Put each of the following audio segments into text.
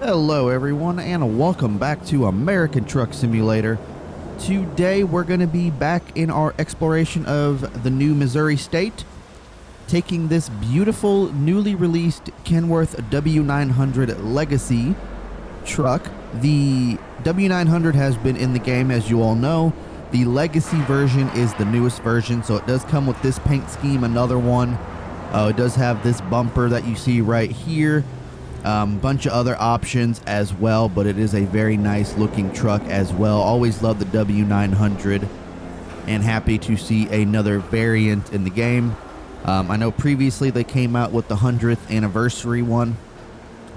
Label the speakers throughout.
Speaker 1: Hello everyone and welcome back to American Truck Simulator. Today we're going to be back in our exploration of the new Missouri state, taking this beautiful newly released Kenworth W900 Legacy truck. The W900 has been in the game, as you all know. The Legacy version is the newest version, so it does come with this paint scheme, another one. It does have this bumper that you see right here. Bunch of other options as well, but it is a very nice looking truck as well. Always love the W900 and happy to see another variant in the game. I know previously they came out with the 100th anniversary one,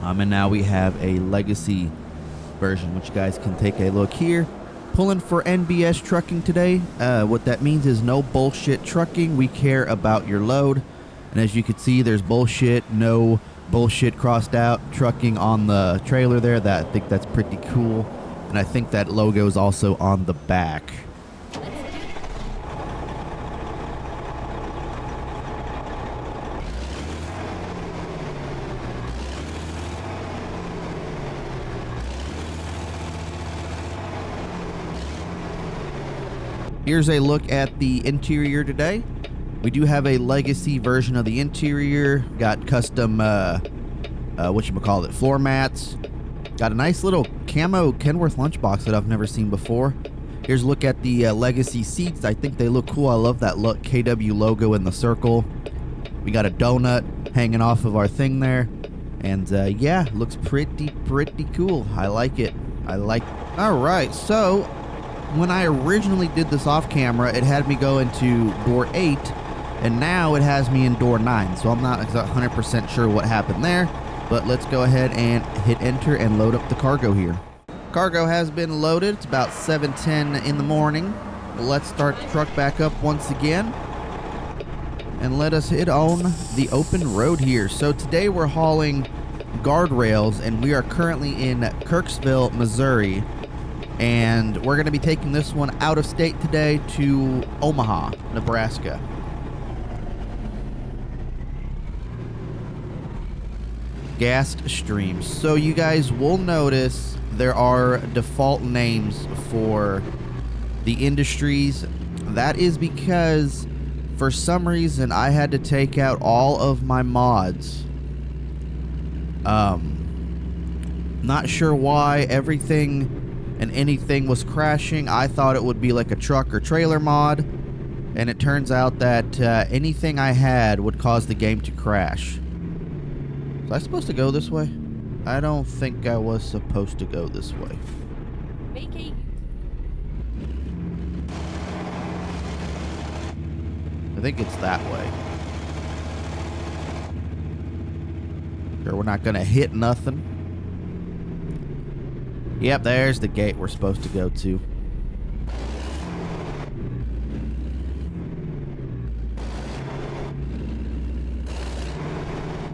Speaker 1: and now we have a Legacy version, which you guys can take a look here. Pulling for NBS trucking today. What that means is no bullshit trucking. We care about your load, and as you can see, there's bullshit, no bullshit crossed out trucking on the trailer there. I think that's pretty cool, and I think that logo is also on the back. Here's a look at the interior today. We do have a Legacy version of the interior. Got custom, floor mats. Got a nice little camo Kenworth lunchbox that I've never seen before. Here's a look at the Legacy seats. I think they look cool. I love that look KW logo in the circle. We got a donut hanging off of our thing there. And yeah, looks pretty cool. I like it. Alright, so when I originally did this off camera, it had me go into door 8. And now it has me in door 9, so I'm not 100% sure what happened there, but let's go ahead and hit enter and load up the cargo here. Cargo has been loaded. It's about 7:10 in the morning. Let's start the truck back up once again and let us hit on the open road here. So today we're hauling guardrails, and we are currently in Kirksville, Missouri, and we're going to be taking this one out of state today to Omaha, Nebraska. Gas streams. So you guys will notice there are default names for the industries. That is because for some reason I had to take out all of my mods. Not sure why. Everything and anything was crashing. I thought it would be like a truck or trailer mod, and it turns out that anything I had would cause the game to crash. Was I supposed to go this way? I don't think I was supposed to go this way.
Speaker 2: Vacate.
Speaker 1: I think it's that way. Sure, we're not gonna hit nothing. Yep, there's the gate we're supposed to go to.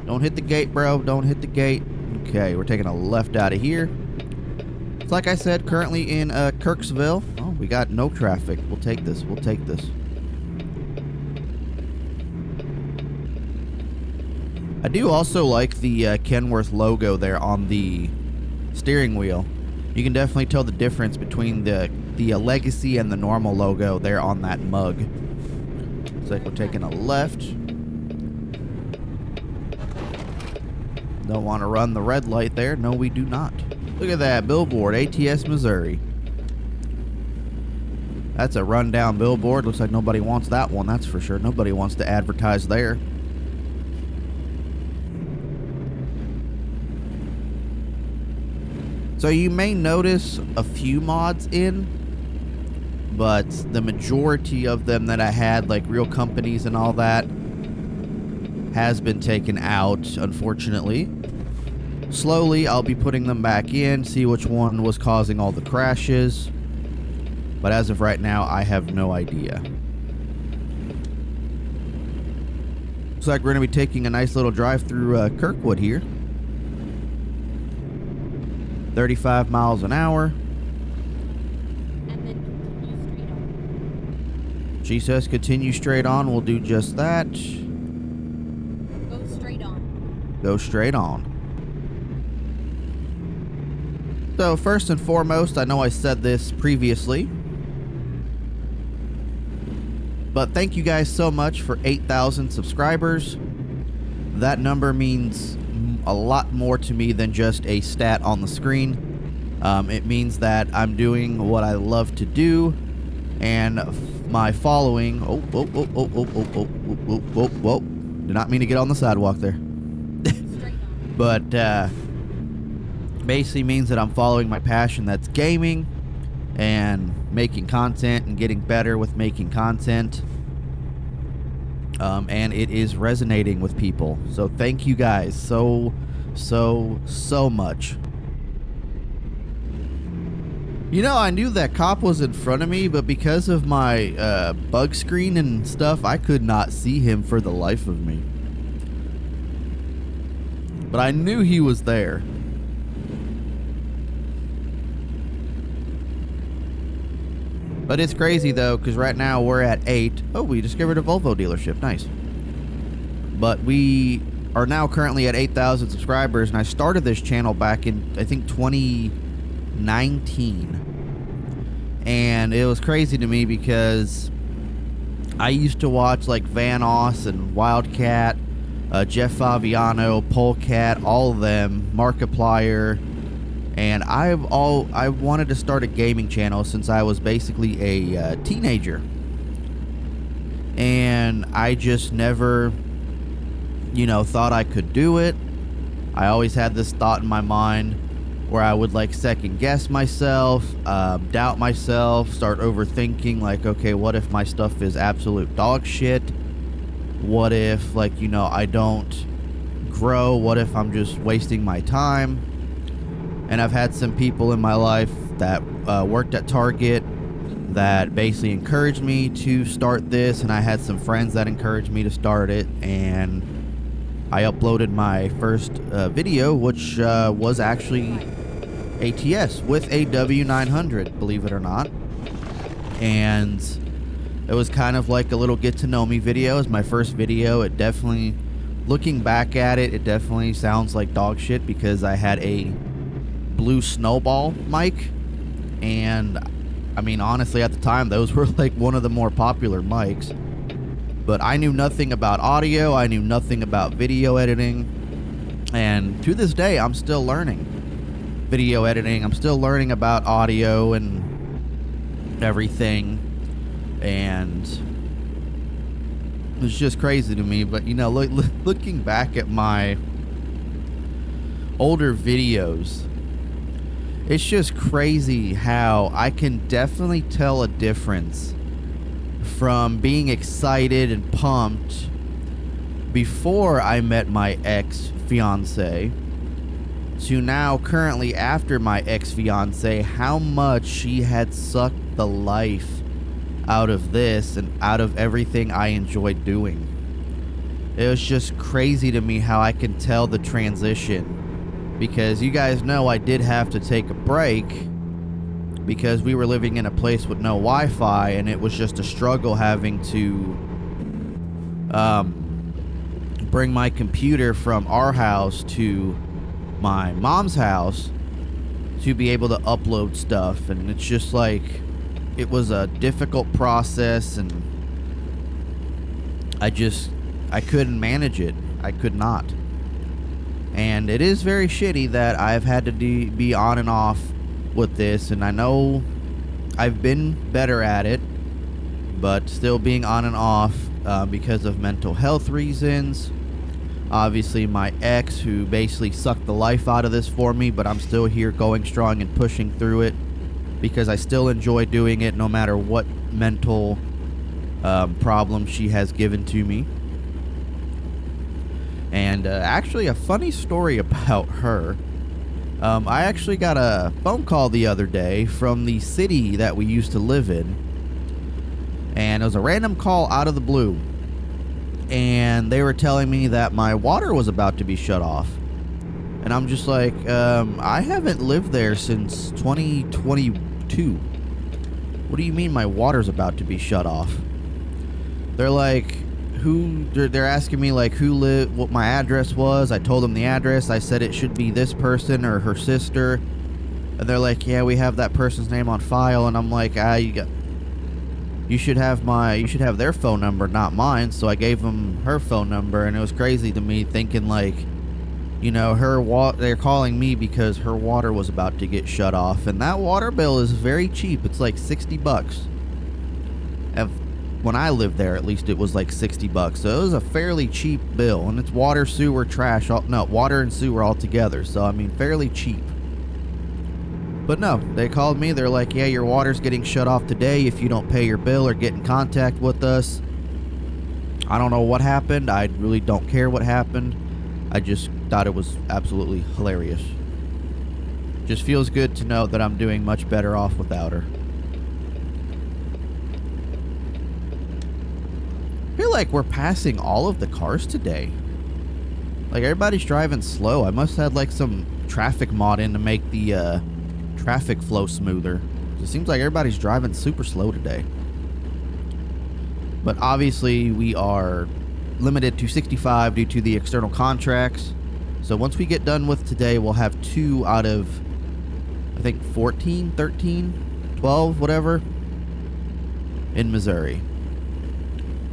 Speaker 1: Don't hit the gate, bro. Don't hit the gate. Okay, we're taking a left out of here. It's like I said, currently in Kirksville. Oh, we got no traffic. We'll take this. We'll take this. I do also like the Kenworth logo there on the steering wheel. You can definitely tell the difference between the Legacy and the normal logo there on that mug. Looks like we're taking a left. Don't want to run the red light there. No, we do not. Look at that billboard, ATS Missouri. That's a rundown billboard. Looks like nobody wants that one, that's for sure. Nobody wants to advertise there. So you may notice a few mods in, but the majority of them that I had, like real companies and all that, has been taken out, unfortunately. Slowly, I'll be putting them back in, see which one was causing all the crashes. But as of right now, I have no idea. Looks like we're going to be taking a nice little drive through Kirkwood here. 35 miles an hour.
Speaker 2: And then continue straight on.
Speaker 1: She says continue straight on. We'll do just that.
Speaker 2: Go straight on.
Speaker 1: Go straight on. So first and foremost, I know I said this previously, but thank you guys so much for 8,000 subscribers. That number means a lot more to me than just a stat on the screen. It means that I'm doing what I love to do, and my following. Whoa. Did not mean to get on the sidewalk there. But basically means that I'm following my passion, that's gaming and making content and getting better with making content. And it is resonating with people. So thank you guys so much. You know, I knew that cop was in front of me, but because of my bug screen and stuff, I could not see him for the life of me. But I knew he was there. But it's crazy though, because right now we're at 8. Oh, we discovered a Volvo dealership. Nice. But we are now currently at 8,000 subscribers, and I started this channel back in, I think, 2019. And it was crazy to me because I used to watch like Vanoss and Wildcat, Jeff Favignano, Polecat, all of them, Markiplier. And I wanted to start a gaming channel since I was basically a teenager. And I just never, you know, thought I could do it. I always had this thought in my mind where I would like second guess myself, doubt myself, start overthinking like, okay, what if my stuff is absolute dog shit? What if, like, you know, I don't grow? What if I'm just wasting my time? And I've had some people in my life that worked at Target that basically encouraged me to start this, and I had some friends that encouraged me to start it, and I uploaded my first video, which was actually ATS with a W900, believe it or not. And it was kind of like a little get to know me video. It was my first video. It definitely, looking back at it, it definitely sounds like dog shit because I had a blue snowball mic, and I mean, honestly, at the time those were like one of the more popular mics. But I knew nothing about audio, I knew nothing about video editing, and to this day I'm still learning video editing. I'm still learning about audio and everything, and it's just crazy to me. But you know, looking back at my older videos, it's just crazy how I can definitely tell a difference from being excited and pumped before I met my ex-fiance to now currently after my ex-fiance, how much she had sucked the life out of this and out of everything I enjoyed doing. It was just crazy to me how I can tell the transition. Because you guys know I did have to take a break because we were living in a place with no Wi-Fi, and it was just a struggle having to bring my computer from our house to my mom's house to be able to upload stuff. And it's just like, it was a difficult process, and I couldn't manage it. I could not. And it is very shitty that I've had to be on and off with this, and I know I've been better at it, but still being on and off because of mental health reasons. Obviously my ex, who basically sucked the life out of this for me, but I'm still here going strong and pushing through it because I still enjoy doing it no matter what mental problem she has given to me. And actually, a funny story about her. I actually got a phone call the other day from the city that we used to live in. And it was a random call out of the blue. And they were telling me that my water was about to be shut off. And I'm just like, I haven't lived there since 2022. What do you mean my water's about to be shut off? They're like, they're asking me like who lived, what my address was. I told them the address. I said it should be this person or her sister. And they're like, yeah, we have that person's name on file. And I'm like, you should have their phone number, not mine. So I gave them her phone number, and it was crazy to me, thinking like, you know, they're calling me because her water was about to get shut off, and that water bill is very cheap. It's like $60. When I lived there, at least it was like $60. So it was a fairly cheap bill, and it's water, sewer, trash. Water and sewer all together. So I mean, fairly cheap. But no, they called me. They're like, yeah, your water's getting shut off today if you don't pay your bill or get in contact with us. I don't know what happened. I really don't care what happened. I just thought it was absolutely hilarious. Just feels good to know that I'm doing much better off without her. I feel like we're passing all of the cars today. Like, everybody's driving slow. I must have had like some traffic mod in to make the traffic flow smoother. It seems like everybody's driving super slow today. But obviously we are limited to 65 due to the external contracts. So once we get done with today, we'll have 2 out of, I think, 14, 13, 12, whatever, in Missouri.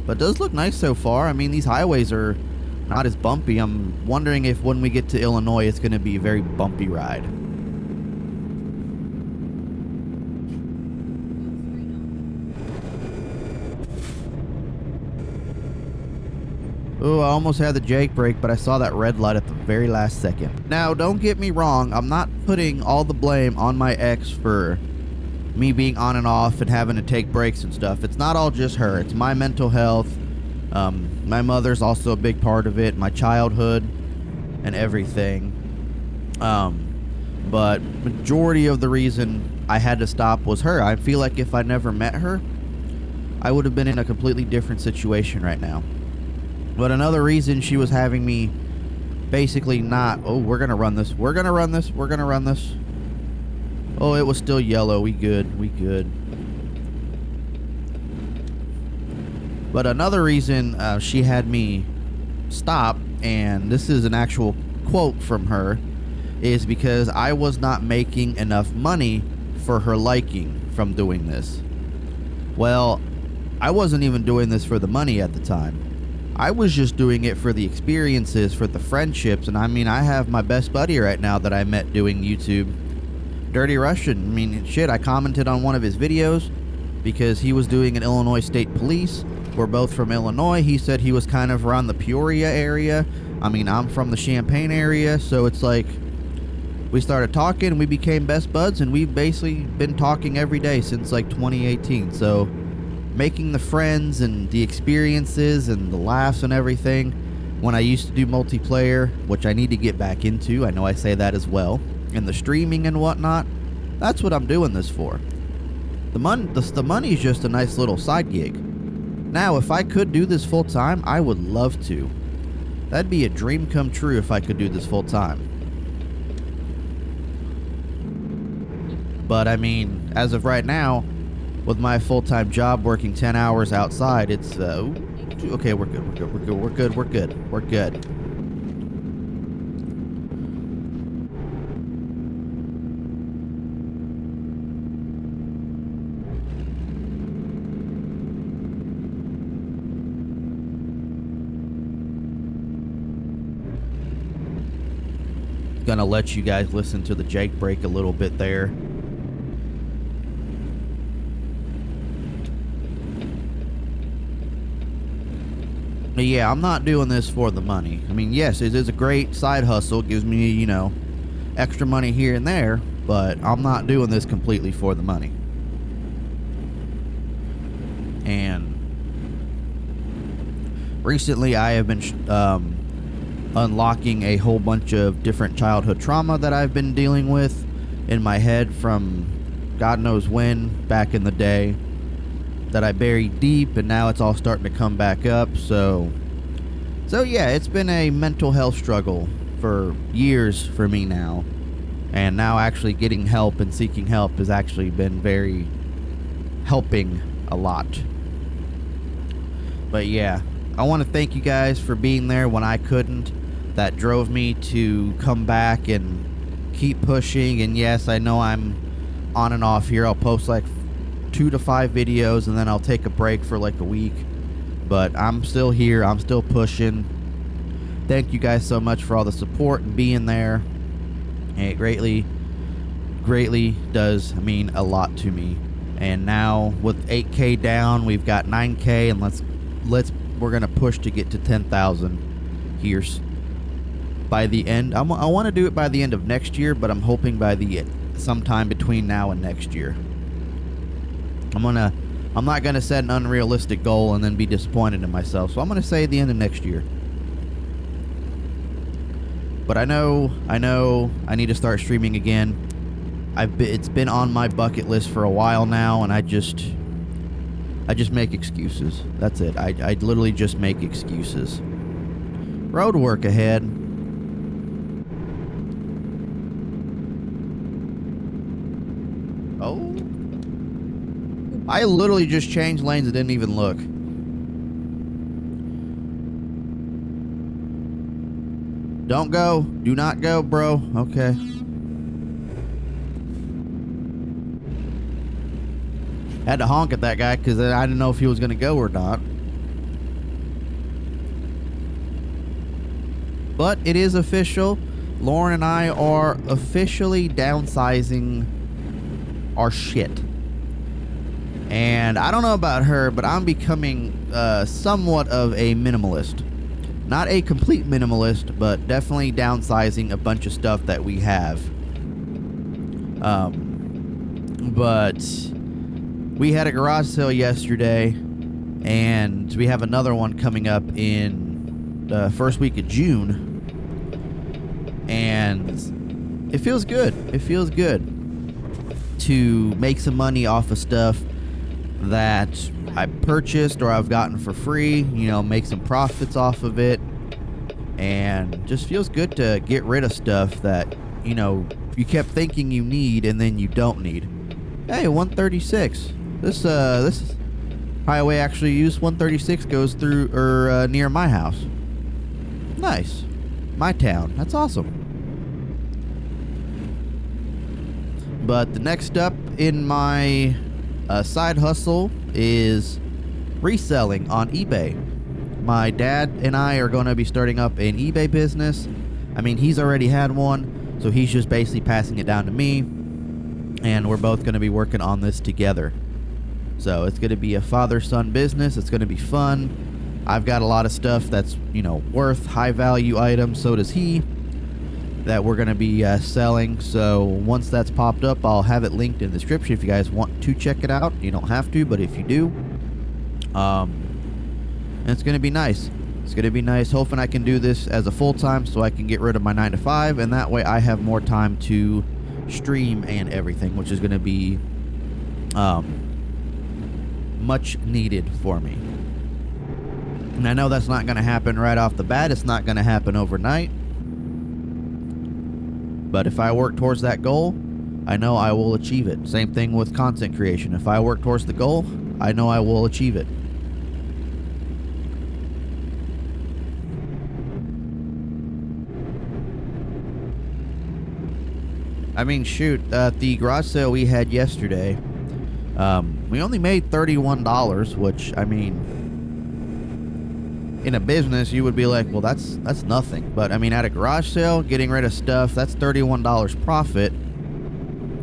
Speaker 1: But it does look nice so far. I mean, these highways are not as bumpy. I'm wondering if when we get to Illinois, it's going to be a very bumpy ride. Oh, I almost had the Jake brake, but I saw that red light at the very last second. Now, don't get me wrong. I'm not putting all the blame on my ex for me being on and off and having to take breaks and stuff. It's not all just her. It's my mental health. My mother's also a big part of it. My childhood and everything. But majority of the reason I had to stop was her. I feel like if I never met her, I would have been in a completely different situation right now. But another reason she was having me basically not, oh, we're going to run this. We're going to run this. We're going to run this. Oh, it was still yellow. We good. We good. But another reason she had me stop, and this is an actual quote from her, is because I was not making enough money for her liking from doing this. Well, I wasn't even doing this for the money at the time. I was just doing it for the experiences, for the friendships. And I mean, I have my best buddy right now that I met doing YouTube, Dirty Russian. I mean, shit, I commented on one of his videos because he was doing an Illinois State Police. We're both from Illinois. He said he was kind of around the Peoria area. I mean, I'm from the Champaign area, so it's like we started talking, we became best buds, and we've basically been talking every day since like 2018. So making the friends and the experiences and the laughs and everything when I used to do multiplayer, which I need to get back into. I know I say that as well. And the streaming and whatnot, that's what I'm doing this for. The money is just a nice little side gig. Now, if I could do this full time, I would love to. That'd be a dream come true if I could do this full time. But I mean, as of right now, with my full-time job working 10 hours outside, it's okay, we're good. Gonna let you guys listen to the Jake brake a little bit there. But yeah, I'm not doing this for the money. I mean, yes, it is a great side hustle. It gives me, you know, extra money here and there, but I'm not doing this completely for the money. And recently I have been unlocking a whole bunch of different childhood trauma that I've been dealing with in my head from God knows when, back in the day, that I buried deep, and now it's all starting to come back up. So yeah, it's been a mental health struggle for years for me now, and now actually getting help and seeking help has actually been very helping a lot. But yeah, I want to thank you guys for being there when I couldn't. That drove me to come back and keep pushing. And yes, I know I'm on and off here. I'll post like 2 to 5 videos and then I'll take a break for like a week. But I'm still here. I'm still pushing. Thank you guys so much for all the support and being there. It greatly does mean a lot to me. And now with 8K down, we've got 9K, and we're gonna push to get to 10,000 here by the end. I want to do it by the end of next year, but I'm hoping by the sometime between now and next year. I'm not gonna set an unrealistic goal and then be disappointed in myself. So I'm gonna say the end of next year. But I know I need to start streaming again. It's been on my bucket list for a while now, and I just make excuses. That's it. I literally just make excuses. Road work ahead. Oh. I literally just changed lanes and didn't even look. Don't go. Do not go, bro. Okay. Had to honk at that guy because I didn't know if he was going to go or not. But it is official. Lauren and I are officially downsizing our shit. And I don't know about her, but I'm becoming somewhat of a minimalist. Not a complete minimalist, but definitely downsizing a bunch of stuff that we have. But we had a garage sale yesterday, and we have another one coming up in the first week of June. And it feels good. It feels good to make some money off of stuff that I purchased or I've gotten for free, you know, make some profits off of it. And just feels good to get rid of stuff that, you know, you kept thinking you need and then you don't need. Hey, 136. This highway actually used 136 goes through or near my house. Nice. My town. That's awesome. But the next up in my side hustle is reselling on eBay. My dad and I are going to be starting up an eBay business. I mean, he's already had one, so he's just basically passing it down to me, and we're both going to be working on this together. So it's going to be a father-son business. It's going to be fun. I've got a lot of stuff that's, you know, worth high-value items. So does he, that we're going to be selling. So once that's popped up, I'll have it linked in the description if you guys want to check it out. You don't have to, but if you do, and it's going to be nice. It's going to be nice. Hoping I can do this as a full-time so I can get rid of my 9-to-5, and that way I have more time to stream and everything, which is going to be much needed for me. And I know that's not going to happen right off the bat. It's not going to happen overnight. But if I work towards that goal, I know I will achieve it. Same thing with content creation. If I work towards the goal, I know I will achieve it. I mean, shoot, the garage sale we had yesterday, we only made $31, which, I mean, in a business, you would be like, well, that's nothing. But, I mean, at a garage sale, getting rid of stuff, that's $31 profit.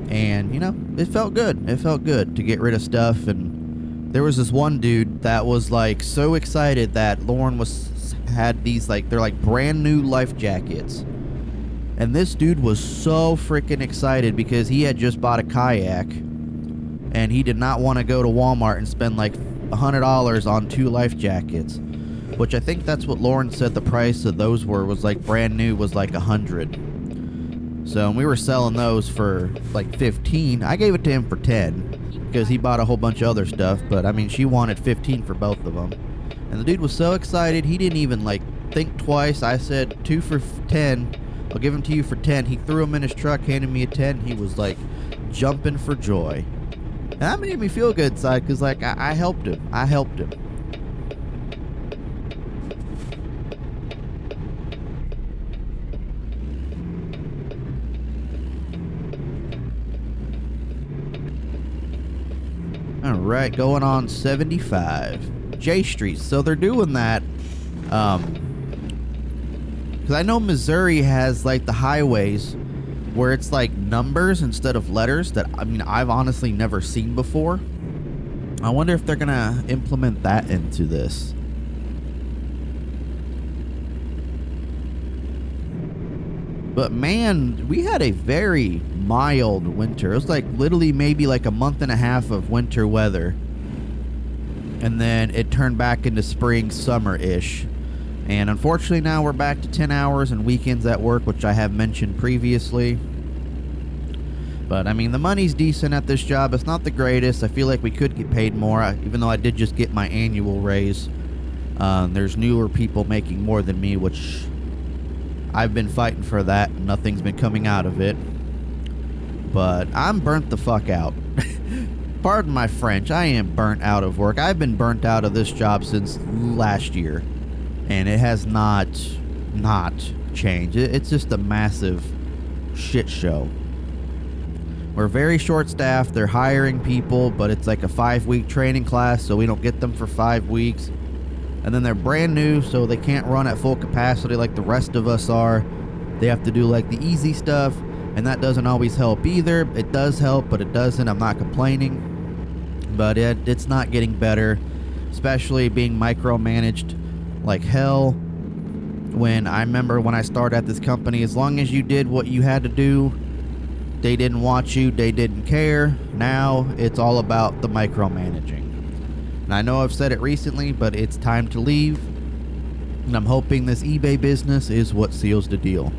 Speaker 1: And, you know, it felt good. It felt good to get rid of stuff. And there was this one dude that was, like, so excited that Lauren had these, like, they're, like, brand new life jackets. And this dude was so freaking excited because he had just bought a kayak and he did not want to go to Walmart and spend like $100 on 2 life jackets, which I think that's what Lauren said the price of those was like brand new was like $100. So we were selling those for like 15. I gave it to him for 10 because he bought a whole bunch of other stuff, but I mean, she wanted 15 for both of them. And the dude was so excited, he didn't even like think twice. I said 2 for 10. I'll give them to you for 10. He threw them in his truck, handed me a 10. He was like jumping for joy. And that made me feel good inside because like I helped him. I helped him. right, going on 75 J Street. So they're doing that because I know Missouri has like the highways where it's like numbers instead of letters that, I mean, I've honestly never seen before. I wonder if they're gonna implement that into this. But man, we had a very mild winter. It was like literally maybe like a month and a half of winter weather. And then it turned back into spring, summer-ish. And unfortunately now we're back to 10 hours and weekends at work, which I have mentioned previously. But I mean, the money's decent at this job. It's not the greatest. I feel like we could get paid more, even though I did just get my annual raise. There's newer people making more than me, which I've been fighting for that. Nothing's been coming out of it. But I'm burnt the fuck out. Pardon my French. I am burnt out of work. I've been burnt out of this job since last year. And it has not changed. It's just a massive shit show. We're very short-staffed. They're hiring people, but it's like a 5-week training class, so we don't get them for 5 weeks. And then they're brand new, so they can't run at full capacity like the rest of us are. They have to do like the easy stuff, and that doesn't always help either. It does help, but it doesn't. I'm not complaining. But it's not getting better, especially being micromanaged like hell. When I remember when I started at this company, as long as you did what you had to do, they didn't watch you, they didn't care. Now it's all about the micromanaging. And I know I've said it recently, but it's time to leave. And I'm hoping this eBay business is what seals the deal.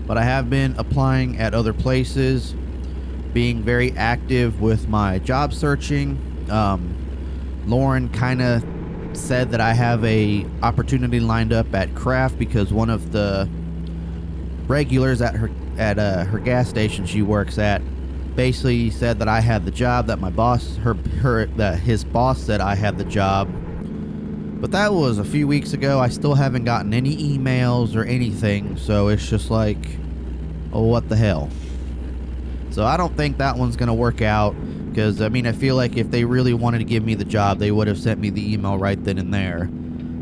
Speaker 1: But I have been applying at other places, being very active with my job searching. Lauren kind of said that I have a opportunity lined up at Kraft because one of the regulars at her gas station she works at basically said that I had the job, that my boss, his boss said I had the job. But that was a few weeks ago. I still haven't gotten any emails or anything, so it's just like, oh, what the hell. So I don't think that one's gonna work out, because I mean, I feel like if they really wanted to give me the job, they would have sent me the email right then and there.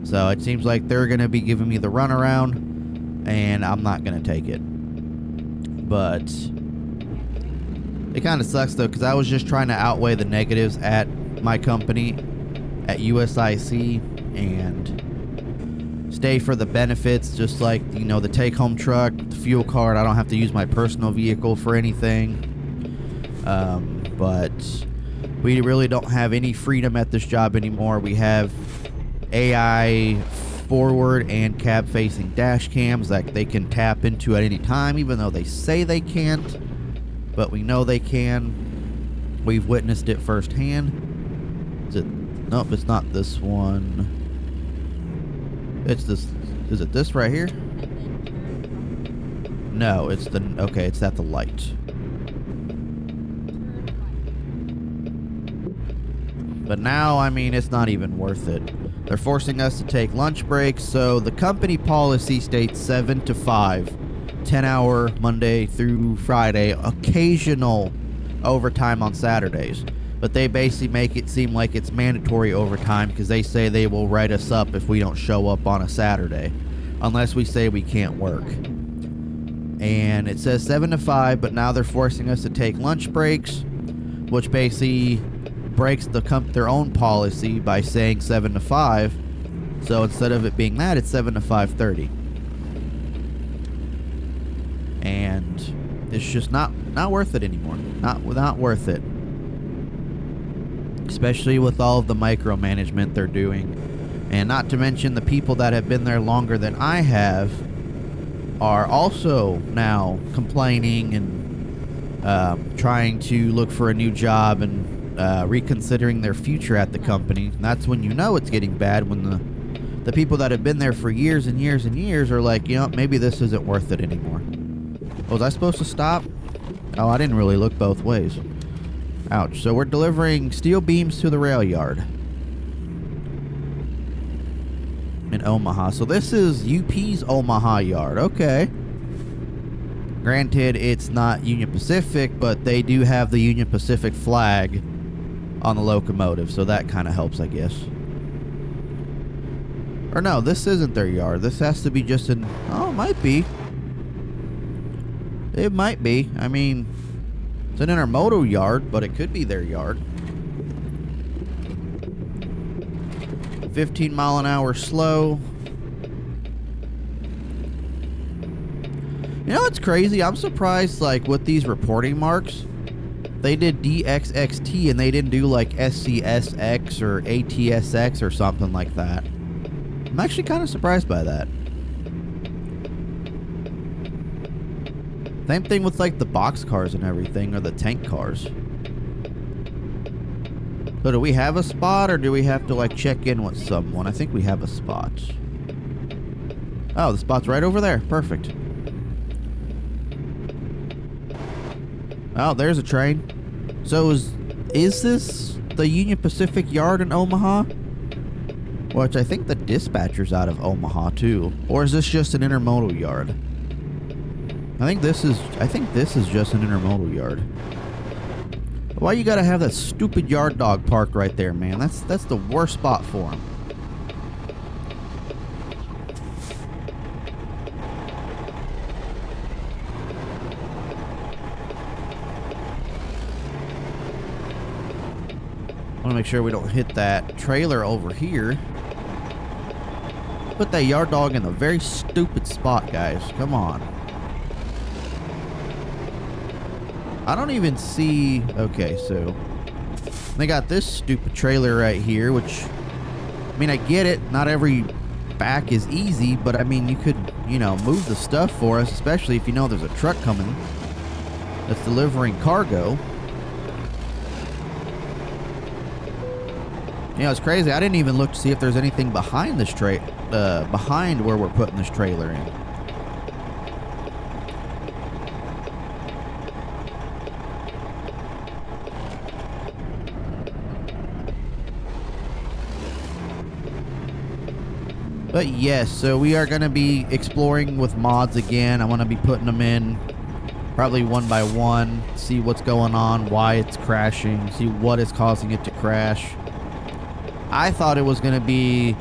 Speaker 1: So it seems like they're gonna be giving me the runaround, and I'm not gonna take it. But it kind of sucks though, because I was just trying to outweigh the negatives at my company at USIC and stay for the benefits, just like, you know, the take-home truck, the fuel card. I don't have to use my personal vehicle for anything. But we really don't have any freedom at this job anymore. We have AI forward and cab-facing dash cams that they can tap into at any time, even though they say they can't. But we know they can. We've witnessed it firsthand. Is it? Nope, it's not this one. It's this. Is it this right here? No, it's the. Okay, it's at the light. But now, I mean, it's not even worth it. They're forcing us to take lunch breaks. So the company policy states 7 to 5. 10-hour Monday through Friday, occasional overtime on Saturdays. But they basically make it seem like it's mandatory overtime because they say they will write us up if we don't show up on a Saturday, unless we say we can't work. And it says 7 to 5, but now they're forcing us to take lunch breaks, which basically breaks their own policy by saying 7 to 5. So instead of it being that, it's 7 to 5:30. And it's just not worth it anymore. Not worth it. Especially with all of the micromanagement they're doing. And not to mention the people that have been there longer than I have are also now complaining and trying to look for a new job and reconsidering their future at the company. And that's when you know it's getting bad, when the people that have been there for years and years and years are like, you know, maybe this isn't worth it anymore. Was I supposed to stop? Oh, I didn't really look both ways. Ouch. So we're delivering steel beams to the rail yard in Omaha. So this is UP's Omaha yard. Okay. Granted, it's not Union Pacific, but they do have the Union Pacific flag on the locomotive, so that kind of helps, I guess. Or no, this isn't their yard. This has to be just an... Oh, it might be. It might be. I mean, it's an intermodal yard, but it could be their yard. 15 mile an hour slow. You know what's crazy? I'm surprised, like, with these reporting marks, they did DXXT and they didn't do, like, SCSX or ATSX or something like that. I'm actually kind of surprised by that. Same thing with, like, the box cars and everything, or the tank cars. So do we have a spot, or do we have to, like, check in with someone? I think we have a spot. Oh, the spot's right over there. Perfect. Oh, there's a train. So is this the Union Pacific yard in Omaha? Which I think the dispatcher's out of Omaha too. Or is this just an intermodal yard? I think this is just an intermodal yard. Why you gotta have that stupid yard dog parked right there, man? That's the worst spot for him. I want to make sure we don't hit that trailer over here. Put that yard dog in a very stupid spot, guys. Come on. I don't even see... Okay, so... They got this stupid trailer right here, which... I mean, I get it. Not every back is easy, but I mean, you could, you know, move the stuff for us, especially if you know there's a truck coming that's delivering cargo. You know, it's crazy. I didn't even look to see if there's anything behind this behind where we're putting this trailer in. But yes, so we are going to be exploring with mods again. I want to be putting them in probably one by one, see what's going on, why it's crashing, see what is causing it to crash. I thought it was going to be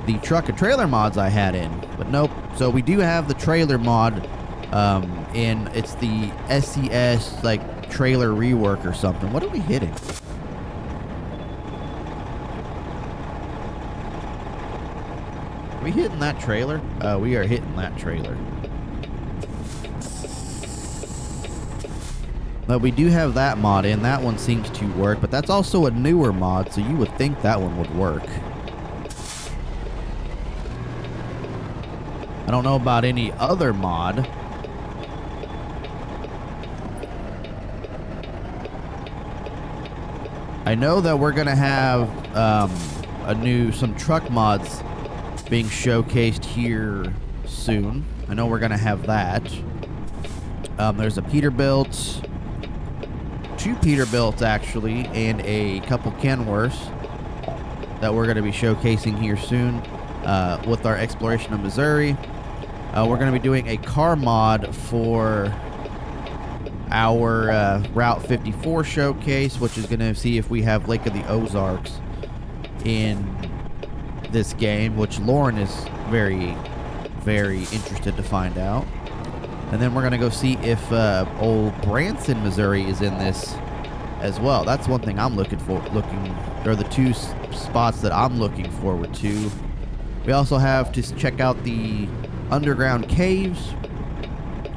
Speaker 1: the truck and trailer mods I had in, but nope. So we do have the trailer mod, and it's the SCS, like, trailer rework or something. What are we hitting? Are we hitting that trailer? We are hitting that trailer. But we do have that mod in. That one seems to work, but that's also a newer mod, so you would think that one would work. I don't know about any other mod. I know that we're gonna have some truck mods being showcased here soon. I know we're gonna have that. There's a Peterbilt, 2 Peterbilts actually, and a couple Kenworths that we're gonna be showcasing here soon with our exploration of Missouri. We're gonna be doing a car mod for our Route 54 showcase, which is gonna see if we have Lake of the Ozarks in this game, which Lauren is very, very interested to find out. And then we're going to go see if old Branson, Missouri is in this as well. That's one thing I'm looking for. They're the 2 spots that I'm looking forward to. We also have to check out the underground caves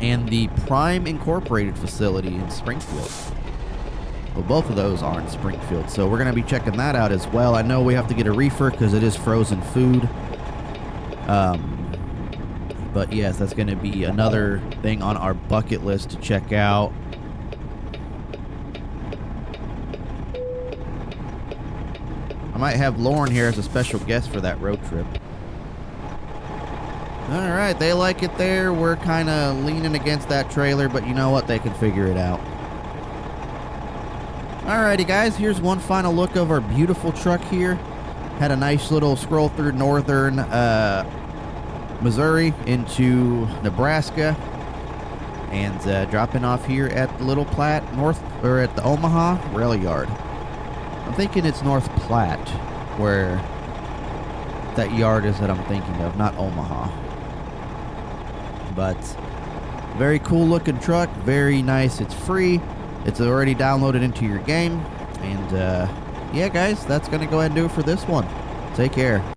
Speaker 1: and the Prime Incorporated facility in Springfield. Well, both of those are in Springfield, so we're going to be checking that out as well. I know we have to get a reefer because it is frozen food. But yes, that's going to be another thing on our bucket list to check out. I might have Lauren here as a special guest for that road trip. Alright, they like it there. We're kind of leaning against that trailer, but you know what? They can figure it out. Alrighty, guys, here's one final look of our beautiful truck here. Had a nice little scroll through northern Missouri into Nebraska. and dropping off here at the Little Platte North, or at the Omaha Rail Yard. I'm thinking it's North Platte where that yard is that I'm thinking of, not Omaha. But very cool looking truck, very nice. It's free. It's already downloaded into your game. And yeah, guys, that's going to go ahead and do it for this one. Take care.